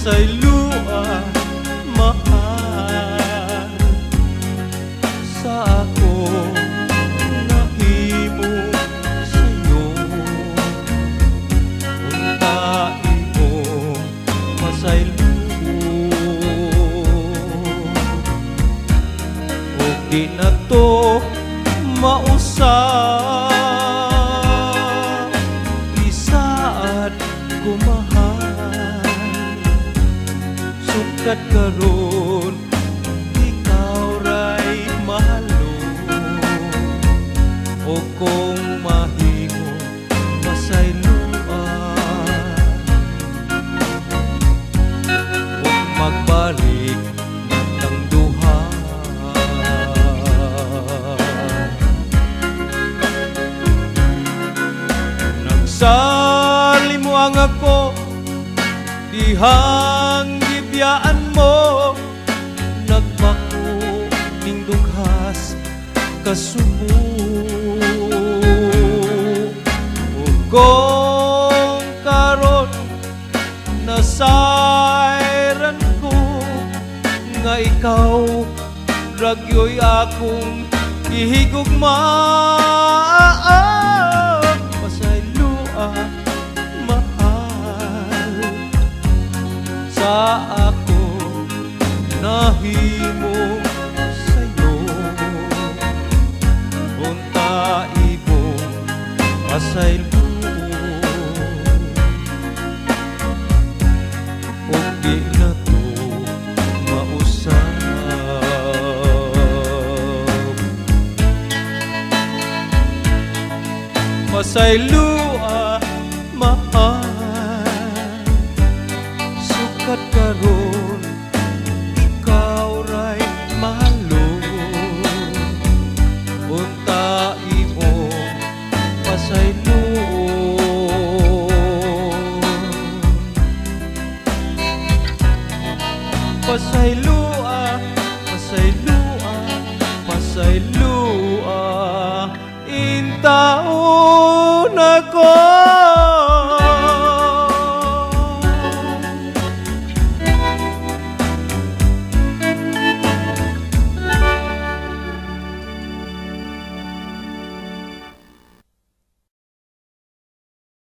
pasaylua mahal sa ako nahimo sa'yo. Untain mo pasaylo o di na to mausap isaad kumahal sukat karon ikaw ray mahalo o kung mahimo pasayloan o magbalik ng duha. Salimuang ako dihang gibiyaan mo nagpako ning dughas kasubo kung karon nasayran ko nga ikaw ragyoy akong ihigugma mahal sa ako nahimo sa'yo. Untain mo pasaylo o di na to mausap. Pasaylo mahal sukat karon ikaw ray mahalo. Untain mo pasaylo pasaylo